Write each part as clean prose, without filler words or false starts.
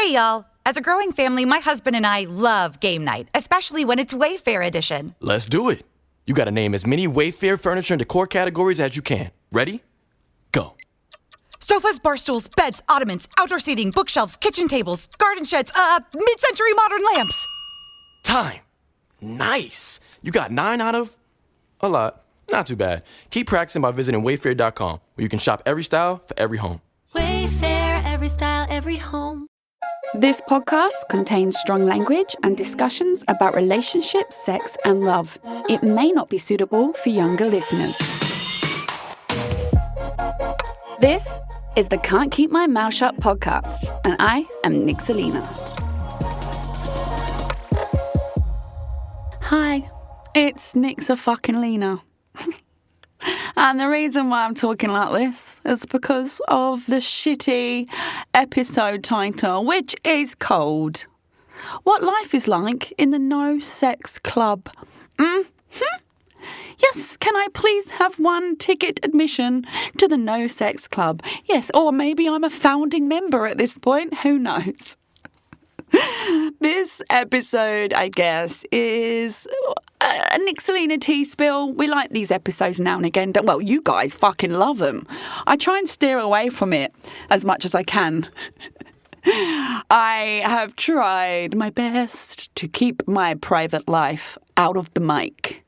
Hey, y'all. As a growing family, my husband and I love game night, especially when it's Wayfair edition. Let's do it. You gotta name as many Wayfair furniture and decor categories as you can. Ready? Go. Sofas, bar stools, beds, ottomans, outdoor seating, bookshelves, kitchen tables, garden sheds, mid-century modern lamps. Time. Nice. You got 9 out of a lot. Not too bad. Keep practicing by visiting wayfair.com, where you can shop every style for every home. Wayfair, every style, every home. This podcast contains strong language and discussions about relationships, sex, and love. It may not be suitable for younger listeners. This is the Can't Keep My Mouth Shut podcast, and I am Nixalina. Hi, it's Nixalina. And the reason why I'm talking like this is because of the shitty episode title, which is called What Life is Like in the No Sex Club. Yes, can I please have one ticket admission to the No Sex Club? Yes, or maybe I'm a founding member at this point, who knows? This episode, I guess, is a Nixalina tea spill. We like these episodes now and again. Well, you guys fucking love them. I try and steer away from it as much as I can. I have tried my best to keep my private life out of the mic.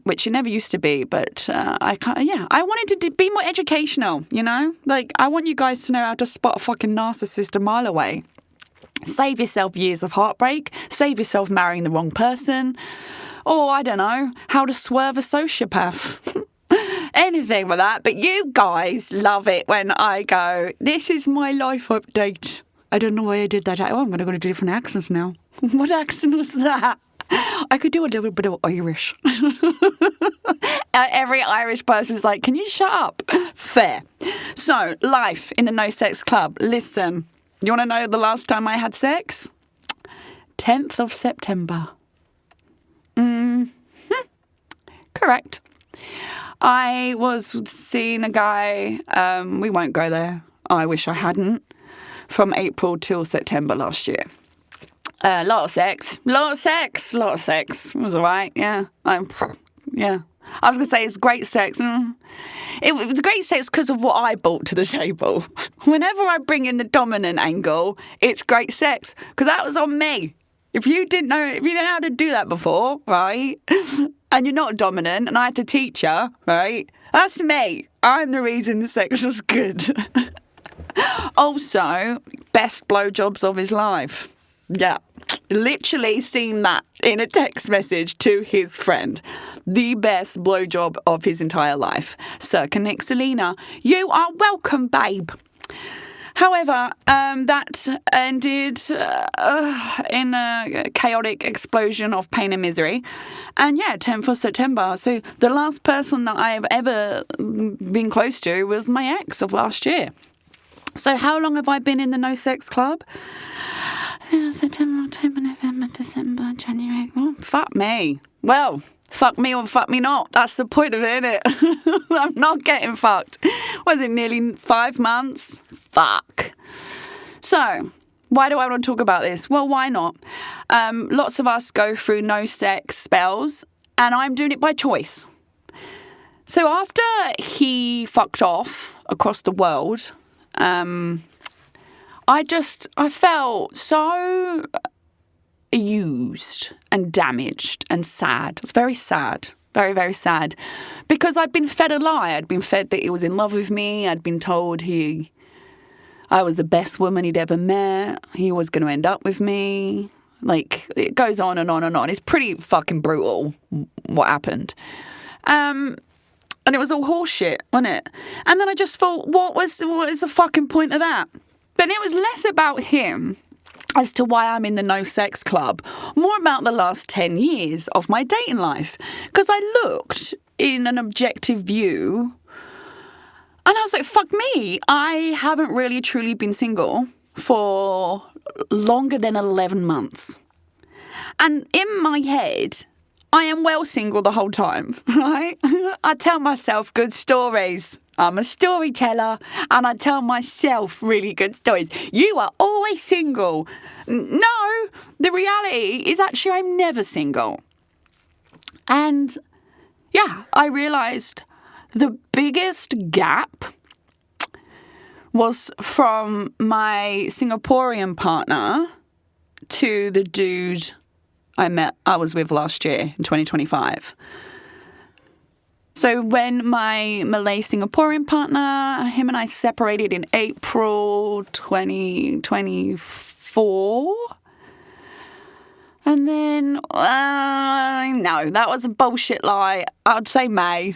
Which it never used to be, but I wanted to be more educational, you know? Like, I want you guys to know how to spot a fucking narcissist a mile away. Save yourself years of heartbreak, save yourself marrying the wrong person, or, I don't know, how to swerve a sociopath. Anything like that, but you guys love it when I go, this is my life update. I don't know why I did that. Oh, I'm going to go to different accents now. What accent was that? I could do a little bit of Irish. Every Irish person's like, can you shut up? Fair. So, life in the No Sex Club. Listen, you want to know the last time I had sex? 10th of September. Correct. I was seeing a guy, we won't go there. I wish I hadn't. From April till September last year. A lot of sex. It was all right, yeah. Yeah. I was going to say it's great sex. It was great sex because of what I brought to the table. Whenever I bring in the dominant angle, it's great sex because that was on me. If you didn't know how to do that before, right, and you're not dominant and I had to teach you, right, that's me. I'm the reason the sex was good. Also, best blowjobs of his life. Yeah, literally seen that in a text message to his friend. The best blowjob of his entire life. Circa Nixalina, you are welcome, babe. However, that ended in a chaotic explosion of pain and misery. And yeah, 10th of September. So the last person that I've ever been close to was my ex of last year. So how long have I been in the No Sex Club? September, October, November, December, January. Oh, fuck me. Well, fuck me or fuck me not. That's the point of it, isn't it? I'm not getting fucked. Was it nearly 5 months? Fuck. So, why do I want to talk about this? Well, why not? Lots of us go through no sex spells, and I'm doing it by choice. So after he fucked off across the world, I felt so used and damaged and sad. It was very sad. Very, very sad. Because I'd been fed a lie. I'd been fed that he was in love with me. I'd been told I was the best woman he'd ever met. He was going to end up with me. Like, it goes on and on and on. It's pretty fucking brutal what happened. And it was all horseshit, wasn't it? And then I just thought, what is the fucking point of that? But it was less about him as to why I'm in the No Sex Club, more about the last 10 years of my dating life. Because I looked in an objective view and I was like, fuck me, I haven't really truly been single for longer than 11 months. And in my head, I am well single the whole time, right? I tell myself good stories. I'm a storyteller and I tell myself really good stories. You are always single. No, the reality is actually I'm never single. And yeah, I realised the biggest gap was from my Singaporean partner to the dude I was with last year in 2025. So when my Malay Singaporean partner, him and I separated in April 2024. And then, no, that was a bullshit lie. I'd say May.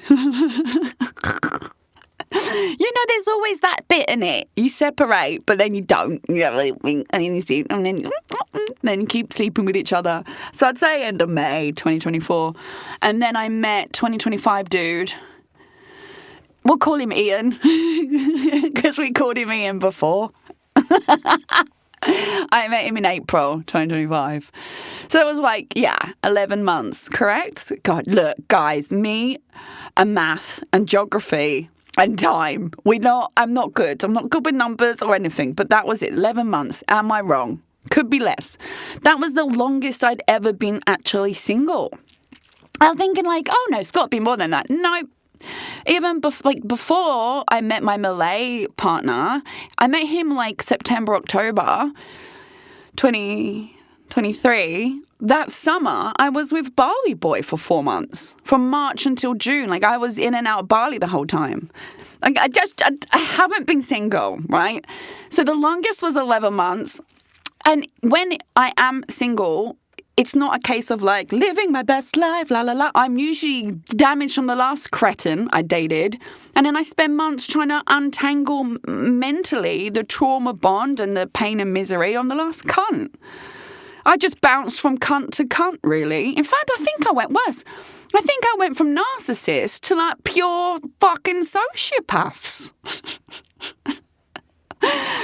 There's always that bit in it. You separate, but then you don't. And then you see, and then you keep sleeping with each other. So I'd say end of May 2024. And then I met 2025 dude. We'll call him Ian because we called him Ian before. I met him in April 2025. So it was 11 months, correct? God, look, guys, me and math and geography and time. I'm not good. I'm not good with numbers or anything, but that was it, 11 months. Am I wrong? Could be less. That was the longest I'd ever been actually single. I was thinking oh no, it's got to be more than that. No. Even before I met my Malay partner, I met him September, October 2023. That summer, I was with Bali Boy for 4 months, from March until June. I was in and out of Bali the whole time. I haven't been single, right? So the longest was 11 months. And when I am single, it's not a case of living my best life, la la la. I'm usually damaged from the last cretin I dated. And then I spend months trying to untangle mentally the trauma bond and the pain and misery on the last cunt. I just bounced from cunt to cunt, really. In fact, I think I went worse. I think I went from narcissist to pure fucking sociopaths.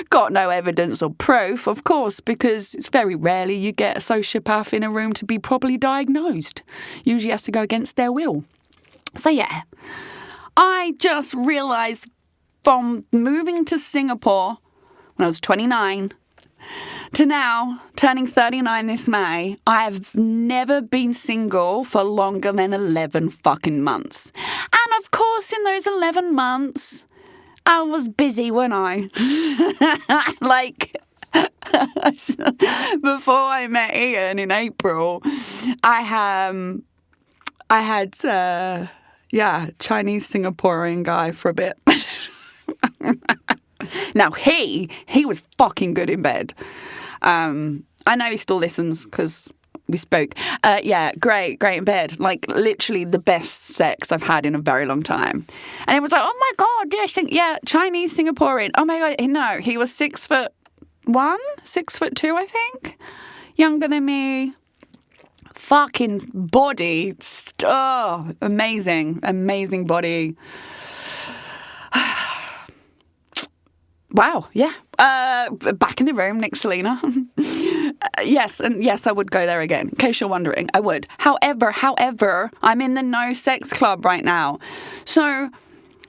Got no evidence or proof, of course, because it's very rarely you get a sociopath in a room to be properly diagnosed. Usually has to go against their will. So yeah, I just realised from moving to Singapore when I was 29 to now, turning 39 this May, I've never been single for longer than 11 fucking months. And of course, in those 11 months, I was busy, wasn't I? Before I met Ian in April, I had Chinese Singaporean guy for a bit. Now he was fucking good in bed. I know he still listens because we spoke. Great in bed. Literally the best sex I've had in a very long time. And it was oh my God, Chinese Singaporean. Oh my God, no, he was 6'1", 6'2", I think. Younger than me. Fucking body. Amazing body. Wow, yeah. Back in the room, Nixalina. Yes, I would go there again. In case you're wondering, I would. However, I'm in the no sex club right now. So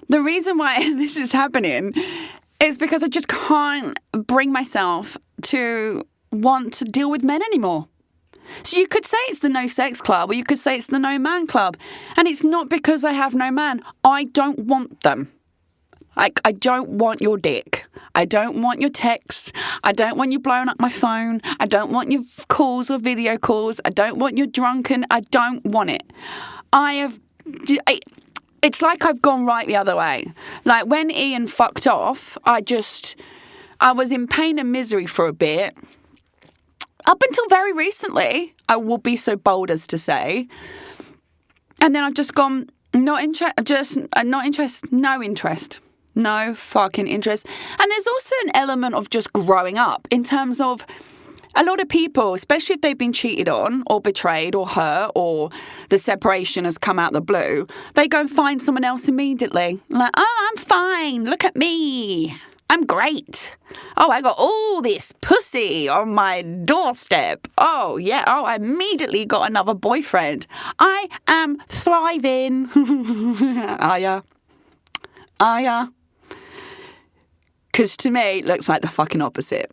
the reason why this is happening is because I just can't bring myself to want to deal with men anymore. So you could say it's the no sex club, or you could say it's the no man club. And it's not because I have no man. I don't want them. I don't want your dick. I don't want your texts. I don't want you blowing up my phone. I don't want your calls or video calls. I don't want you drunken. I don't want it. It's like I've gone right the other way. When Ian fucked off, I was in pain and misery for a bit. Up until very recently, I will be so bold as to say. And then I've just gone, no interest. No fucking interest. And there's also an element of just growing up in terms of a lot of people, especially if they've been cheated on or betrayed or hurt or the separation has come out the blue, they go and find someone else immediately. Oh, I'm fine. Look at me. I'm great. Oh, I got all this pussy on my doorstep. Oh, yeah. Oh, I immediately got another boyfriend. I am thriving. Oh, yeah. Oh, yeah. Because to me, it looks like the fucking opposite.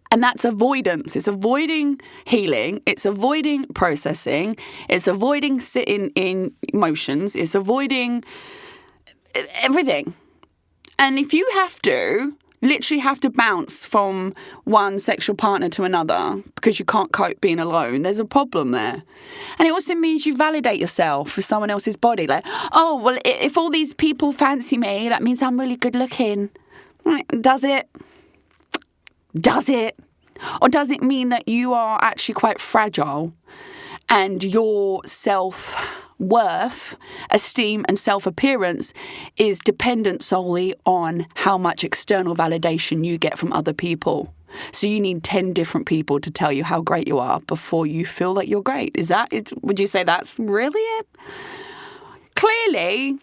And that's avoidance. It's avoiding healing. It's avoiding processing. It's avoiding sitting in emotions. It's avoiding everything. And if you literally have to bounce from one sexual partner to another because you can't cope being alone, there's a problem there. And it also means you validate yourself with someone else's body. Like, oh, well, if all these people fancy me, that means I'm really good looking. Does it? Does it? Or does it mean that you are actually quite fragile and your self-worth, esteem and self-appearance is dependent solely on how much external validation you get from other people? So you need 10 different people to tell you how great you are before you feel that you're great. Is that it? Would you say that's really it? Clearly,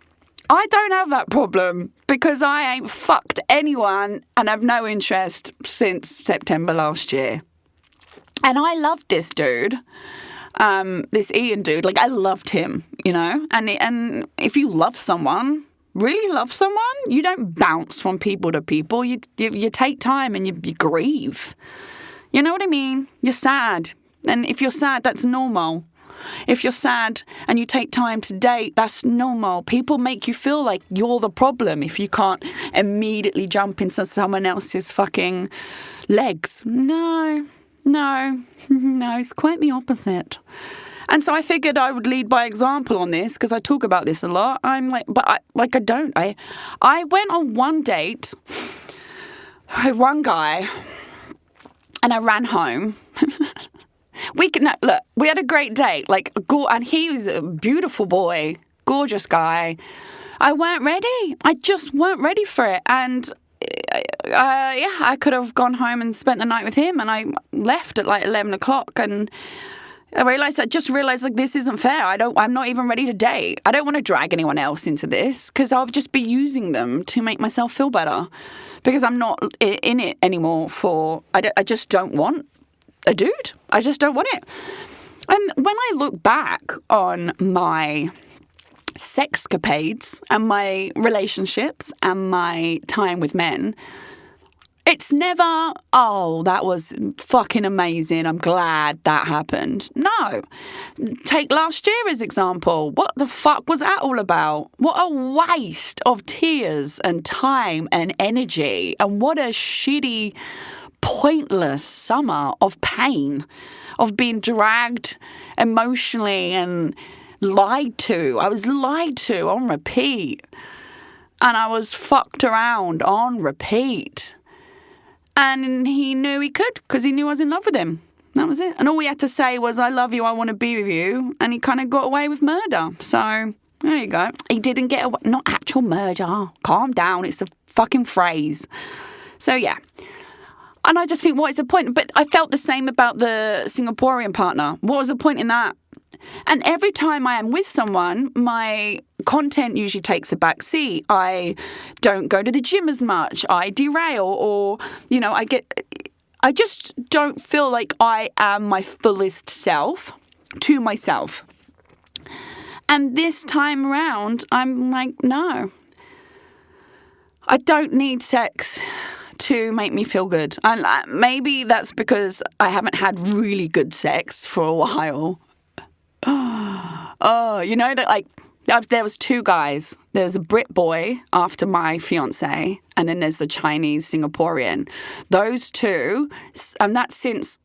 I don't have that problem because I ain't fucked anyone and have no interest since September last year. And I loved this dude, this Ian dude. Like, I loved him, you know? And if you love someone, really love someone, you don't bounce from people to people. You take time and you grieve. You know what I mean? You're sad. And if you're sad, that's normal. If you're sad and you take time to date, that's normal. People make you feel like you're the problem if you can't immediately jump into someone else's fucking legs. No, it's quite the opposite. And so I figured I would lead by example on this because I talk about this a lot. I'm like, but I don't. I went on one date with one guy and I ran home. We had a great date, and he was a beautiful boy, gorgeous guy. I weren't ready. I just weren't ready for it. And I could have gone home and spent the night with him, and I left at 11 o'clock, and I just realized this isn't fair. I'm not even ready to date. I don't want to drag anyone else into this because I'll just be using them to make myself feel better because I'm not in it anymore I just don't want a dude. I just don't want it. And when I look back on my sexcapades and my relationships and my time with men, it's never, oh, that was fucking amazing. I'm glad that happened. No. Take last year as example. What the fuck was that all about? What a waste of tears and time and energy. And what a shitty, pointless summer of pain, of being dragged emotionally and lied to. I was lied to on repeat. And I was fucked around on repeat. And he knew he could because he knew I was in love with him. That was it. And all he had to say was, I love you, I want to be with you. And he kind of got away with murder. So there you go. He didn't get away. Not actual murder. Calm down. It's a fucking phrase. So yeah. And I just think, what is the point? But I felt the same about the Singaporean partner. What was the point in that? And every time I am with someone, my content usually takes a back seat. I don't go to the gym as much. I derail or, I just don't feel like I am my fullest self to myself. And this time around, I'm like, no, I don't need sex to make me feel good. And maybe that's because I haven't had really good sex for a while. There was two guys. There's a Brit boy after my fiance, and then there's the Chinese Singaporean. Those two, and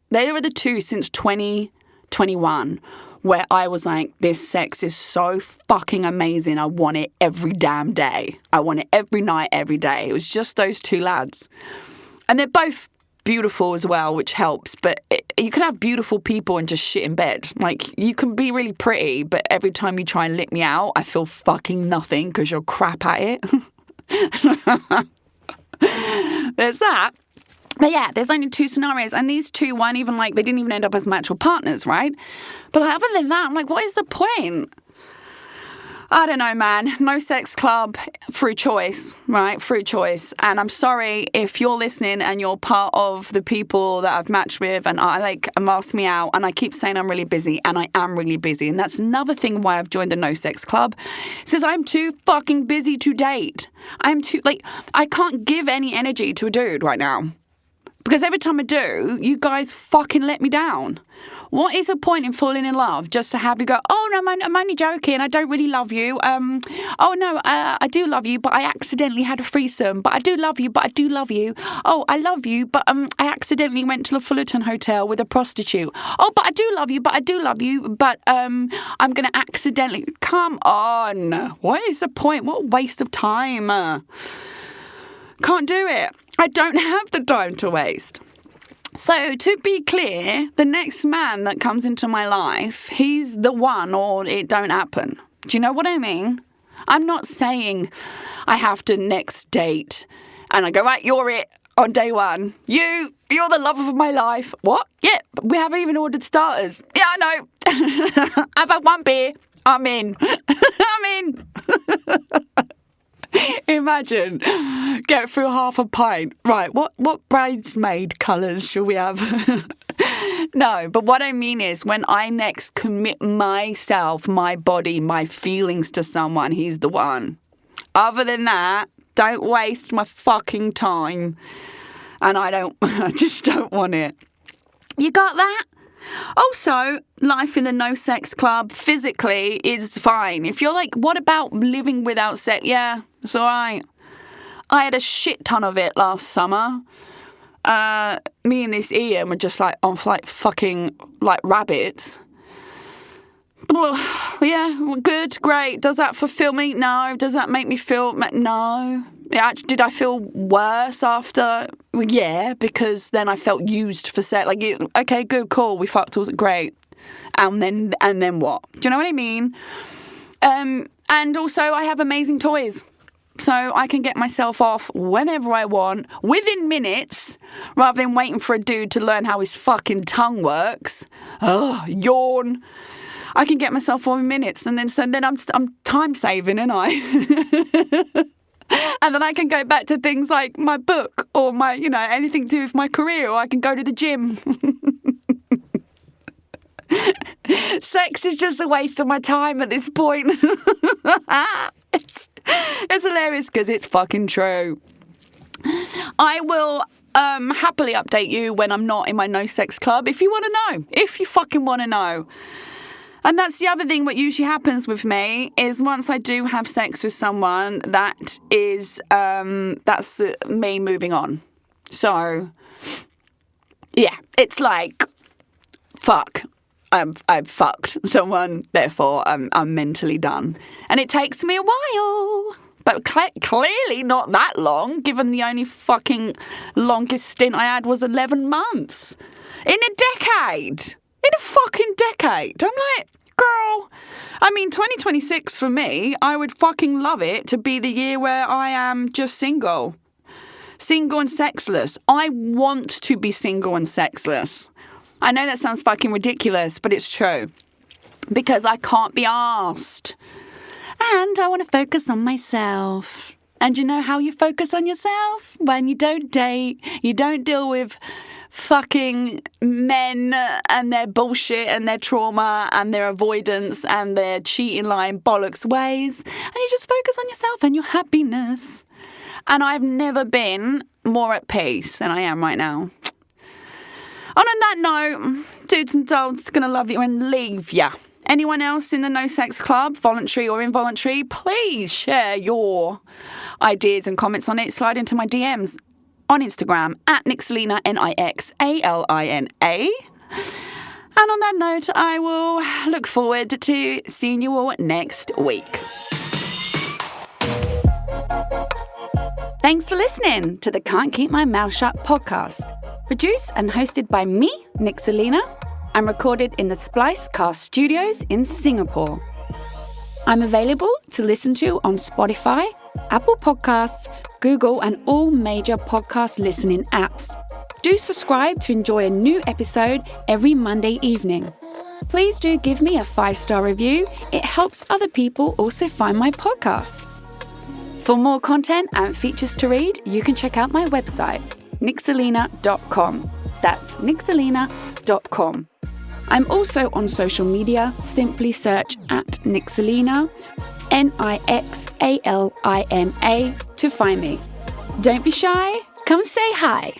they were the two since 2021, where I was like, this sex is so fucking amazing. I want it every damn day. I want it every night, every day. It was just those two lads. And they're both beautiful as well, which helps. But you can have beautiful people and just shit in bed. You can be really pretty, but every time you try and lick me out, I feel fucking nothing because you're crap at it. There's that. But yeah, there's only two scenarios, and these two weren't even they didn't even end up as actual partners, right? But other than that, I'm like, what is the point? I don't know, man. No sex club through choice, right? Through choice. And I'm sorry if you're listening and you're part of the people that I've matched with and I'm asked me out and I keep saying I'm really busy, and I am really busy. And that's another thing why I've joined the no sex club. It says I'm too fucking busy to date. I can't give any energy to a dude right now. Because every time I do, you guys fucking let me down. What is the point in falling in love just to have you go, oh, no, I'm only joking, I don't really love you. Oh, no, I do love you, but I accidentally had a threesome. But I do love you, but I do love you. Oh, I love you, but I accidentally went to the Fullerton Hotel with a prostitute. Oh, but I do love you, but I do love you, but I'm going to accidentally... Come on. What is the point? What a waste of time. Can't do it. I don't have the time to waste. So, to be clear, the next man that comes into my life, he's the one or it don't happen. Do you know what I mean? I'm not saying I have to next date and I go, right, you're it on day one. You're the love of my life. What? Yeah, but we haven't even ordered starters. Yeah, I know. I've had one beer. I'm in. I'm in. Imagine, get through half a pint. Right, what bridesmaid colours shall we have? No, but what I mean is when I next commit myself, my body, my feelings to someone, he's the one. Other than that, don't waste my fucking time. And I just don't want it. You got that? Also, life in the no sex club physically is fine. If you're like, what about living without sex? Yeah, it's all right. I had a shit ton of it last summer. Me and this Ian were just like on like fucking like rabbits. Yeah, good, great. Does that fulfill me? No. Does that make me feel? No. Yeah, did I feel worse after? Well, yeah, because then I felt used for sex. Like, okay, good, cool, we fucked, was great, and then what? Do you know what I mean? And also, I have amazing toys, so I can get myself off whenever I want, within minutes, rather than waiting for a dude to learn how his fucking tongue works. Oh, yawn. I can get myself off in minutes, and then I'm time saving, ain't I? And then I can go back to things like my book or my, anything to do with my career, or I can go to the gym. Sex is just a waste of my time at this point. It's hilarious because it's fucking true. I will happily update you when I'm not in my no sex club if you want to know. If you fucking want to know. And that's the other thing what usually happens with me is once I do have sex with someone, that's me moving on. So, yeah, it's like, fuck, I've fucked someone, therefore I'm mentally done. And it takes me a while, but clearly not that long, given the only fucking longest stint I had was 11 months. In a decade. In a fucking decade. I'm like, girl, 2026 for me, I would fucking love it to be the year where I am just single. Single and sexless. I want to be single and sexless. I know that sounds fucking ridiculous, but it's true. Because I can't be arsed. And I want to focus on myself. And you know how you focus on yourself? When you don't date, you don't deal with fucking men and their bullshit and their trauma and their avoidance and their cheating, lying, bollocks ways. And you just focus on yourself and your happiness. And I've never been more at peace than I am right now. And on that note, dudes and dolls, gonna love you and leave ya. Anyone else in the No Sex Club, voluntary or involuntary, please share your ideas and comments on it. Slide into my DMs on Instagram at Nixalina, Nixalina. And on that note, I will look forward to seeing you all next week. Thanks for listening to the Can't Keep My Mouth Shut podcast. Produced and hosted by me, Nixalina, and recorded in the Splice Cast Studios in Singapore. I'm available to listen to on Spotify, Apple Podcasts, Google, and all major podcast listening apps. Do subscribe to enjoy a new episode every Monday evening. Please do give me a 5-star review. It helps other people also find my podcast. For more content and features to read, you can check out my website, Nixalina.com. That's Nixalina.com. I'm also on social media. Simply search at Nixalina, Nixalina, to find me. Don't be shy. Come say hi.